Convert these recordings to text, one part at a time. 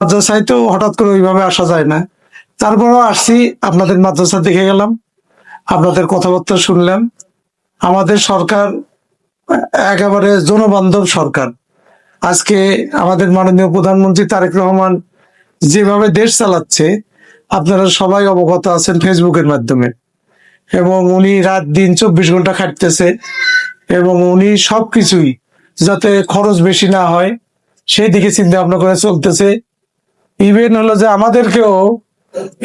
মাদ্রাসায় তো হঠাৎ করে ওইভাবে আসা যায় না, তারপরও আসছি। আপনাদের মাদ্রাসা দেখে গেলাম, আপনাদের কথাবার্তা শুনলাম। আমাদের সরকার একেবারে জনবান্ধব সরকার। আজকে আমাদের মাননীয় প্রধানমন্ত্রী তারেক রহমান যেভাবে দেশ চালাচ্ছে, আপনারা সবাই অবগত আছেন ফেসবুকের মাধ্যমে। এবং উনি রাত দিন 24 ঘন্টা খাটতেছে, এবং উনি সবকিছুই যাতে খরচ বেশি না হয় সেই দিকে চিন্তা ভাবনা করে চলতেছে। ইভেন হলো যে আমাদেরকেও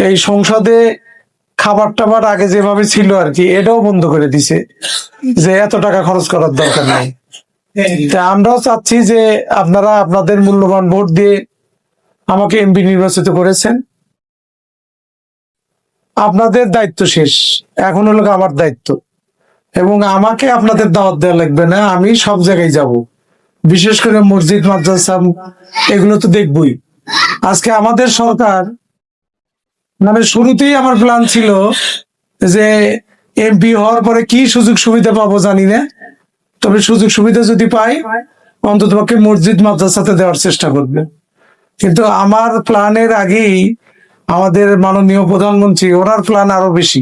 এই সংসদে খাবার টাবার আগে যেভাবে ছিল আর কি, এটাও বন্ধ করে দিছে, যে এত টাকা খরচ করার দরকার নেই। তা আমরাও চাচ্ছি যে আপনারা আপনাদের মূল্যবান ভোট দিয়ে আমাকে এমপি নির্বাচিত করেছেন। আপনাদের দায়িত্ব শেষ, এখন হলো আমার দায়িত্ব। এবং আমাকে আপনাদের দাওয়াত দেওয়া লাগবে না, আমি সব জায়গায় যাব। বিশেষ করে মসজিদ মাদ্রাসা এগুলো তো দেখবই। আজকে আমাদের সরকার, মানে শুরুতেই আমার প্ল্যান ছিল যে এমপি হওয়ার পরে কি সুযোগ সুবিধা পাবো জানি না, তবে সুযোগ সুবিধা যদি পাই অন্তত পক্ষে মসজিদ মাদ্রাসাতে দেওয়ার চেষ্টা করবে। কিন্তু আমার প্ল্যানের আগেই আমাদের মাননীয় প্রধানমন্ত্রী, ওনার প্ল্যান আরো বেশি।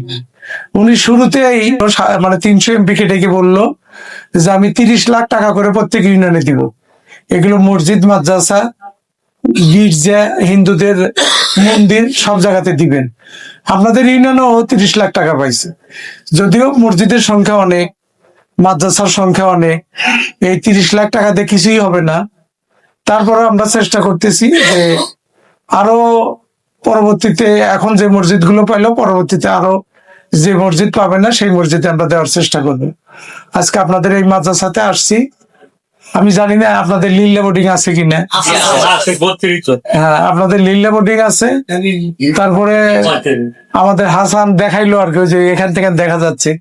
উনি শুরুতেই মানে 300 এমপি কে ডেকে বললো যে আমি 30 লাখ টাকা করে প্রত্যেক ইউনিয়নে দিব, এগুলো মসজিদ মাদ্রাসা গির্জা হিন্দুদের মন্দির সব জায়গাতে দিবেন। আপনাদের ইউনিয়নও 30 লাখ টাকা পাইছে, যদিও মসজিদের সংখ্যা অনেক, মাদ্রাসার সংখ্যা অনেক, এই 30 লাখ টাকাতে কিছুই হবে না। তারপরে আমরা চেষ্টা করতেছি যে আরো পরবর্তীতে, এখন যে মসজিদ গুলো পাইলো পরবর্তীতে আরো যে মসজিদ পাবে না সেই মসজিদে আমরা দেওয়ার চেষ্টা করবো। আজকে আপনাদের এই মাদ্রাসাতে আসছি, আমি জানি না আপনাদের লিল্লা বোর্ডিং আছে কিনা। হ্যাঁ, আপনাদের লিল্লা বোর্ডিং আছে। তারপরে আমাদের হাসান দেখাইলো আর কি, যে এখান থেকে দেখা যাচ্ছে।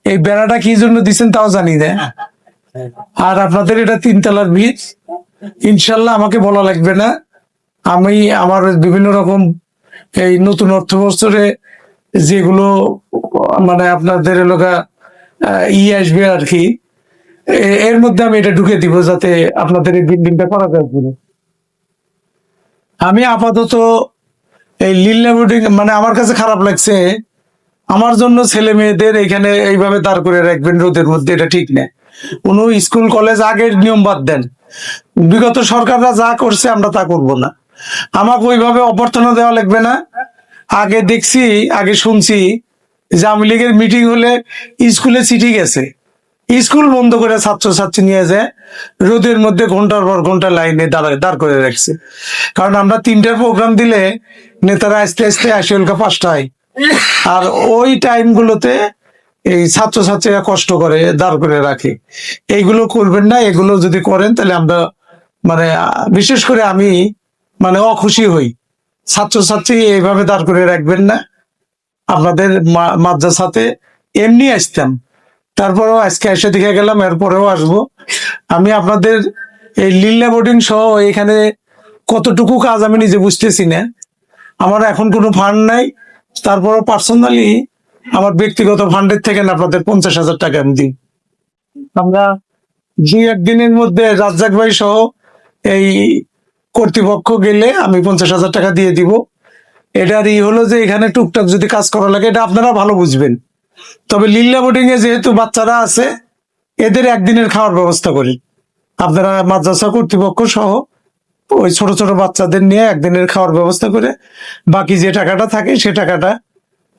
এই বেড়াটা কি জন্য দিচ্ছেন তাও জানি না। আর আপনাদের এটা 3 তলার ব্রিজ, ইনশাল্লাহ আমাকে বলা লাগবে না। আমি আমার বিভিন্ন রকম এই নতুন অর্থ বছরে যেগুলো মানে আপনাদের এলাকা আসবে আর কি, এর মধ্যে আমি এটা ঢুকে দিব যাতে আপনাদের এই বিল্ডিংটা করা যায়। আমি আপাতত এই লিল্লা বোর্ডিং, মানে আমার কাছে খারাপ লাগছে, আমার জন্য ছেলে মেয়েদের এখানে এইভাবে দাঁড় করে রাখবেন রোদের মধ্যে, এটা ঠিক না। কোনো স্কুল কলেজ আগের নিয়ম বাদ দেন, বিগত সরকাররা যা করছে আমরা তা করব না। আমাকে ওইভাবে অভ্যর্থনা দেওয়া লাগবে না। আগে দেখছি, আগে শুনছি যে আওয়ামী লীগের মিটিং হলে স্কুলে চিঠি গেছে, স্কুল বন্ধ করে ছাত্রছাত্রী নিয়ে যায় রোদের মধ্যে ঘন্টার পর ঘন্টা লাইনে দাঁড় করে রাখছে। কারণ আমরা 3টার প্রোগ্রাম দিলে নেতারা আস্তে আস্তে আসে উল্কা 5টায়, আর ওই টাইম গুলোতে এই ছাত্রছাত্রীরা কষ্ট করে দাঁড় করে রাখে। এইগুলো করবেন না, এগুলো যদি করেন তাহলে আমরা মানে বিশেষ করে আমি মানে অখুশি হই। ছাত্রছাত্রী এইভাবে দাঁড় করে রাখবেন না। আপনাদের মাদ্রাসাতে এমনি আসতাম, তারপরেও আজকে এসে দেখে গেলাম, এরপরেও আসবো। আমি আপনাদের এই লিল্লা বোর্ডিং সহ এখানে কতটুকু কাজ আমি নিজে বুঝতেছি না। আমার এখন কোনো ফান্ড নাই, তারপরও পার্সোনালি আমার ব্যক্তিগত ফান্ডের থেকে না আপনাদের 50,000 টাকা আমি দিই। আমরা 2-1 দিনের মধ্যে রাজ্জাক ভাই সহ এই কর্তৃপক্ষ গেলে আমি 50,000 টাকা দিয়ে দিব। এটার হলো যে এখানে টুকটাক যদি কাজ করা লাগে এটা আপনারা ভালো বুঝবেন। তবে লিল্লা বোর্ডিং এ যেহেতু বাচ্চারা আছে, এদের একদিনের খাওয়ার ব্যবস্থা করি। আপনারা মাদ্রাসা কর্তৃপক্ষ সহ ওই ছোট ছোট বাচ্চাদের নিয়ে একদিনের খাওয়ার ব্যবস্থা করে বাকি যে টাকাটা থাকে সে টাকাটা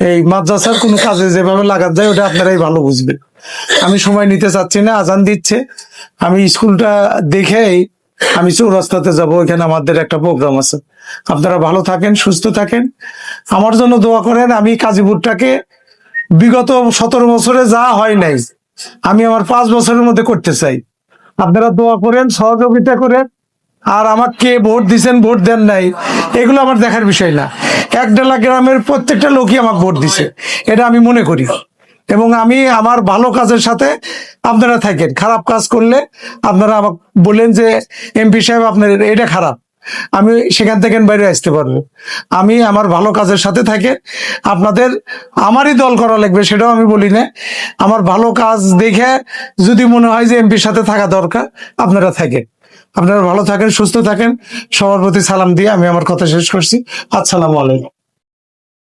এই মাদ্রাসার কোনো কাজে যেভাবে লাগাতে যায় ওটা আপনারাই ভালো বুঝবেন। আমি সময় নিতে চাচ্ছি না, আজান দিচ্ছে, আমি স্কুলটা দেখেই আমি চৌরাস্তাতে যাব, ওইখানে আমাদের একটা প্রোগ্রাম আছে। আপনারা ভালো থাকেন, সুস্থ থাকেন, আমার জন্য দোয়া করেন। আমি কাজীপুরটাকে বিগত 17 বছরে যা হয় নাই আমি আমার 5 বছরের মধ্যে করতে চাই। আপনারা দোয়া করেন, সহযোগিতা করেন। আর আমাকে কে ভোট দিচ্ছেন ভোট দেন নাই এগুলো আমার দেখার বিষয় না। একডালা গ্রামের প্রত্যেকটা লোকই আমাকে ভোট দিছে, এটা আমি মনে করি। এবং আমি আমার ভালো কাজের সাথে আপনারা থাকেন, খারাপ কাজ করলে আপনারা আমাকে বলেন যে এমপি সাহেব আপনার এটা খারাপ, আমি সেখান থেকে বাইরে আসতে পারবো। আমি আমার ভালো কাজের সাথে থাকে, আপনাদের আমারই দল করা লাগবে সেটাও আমি বলি না। আমার ভালো কাজ দেখে যদি মনে হয় যে এমপির সাথে থাকা দরকার আপনারা থাকেন। আপনারা ভালো থাকেন, সুস্থ থাকেন। সবার প্রতি সালাম দিয়ে আমি আমার কথা শেষ করছি। আসসালামু আলাইকুম।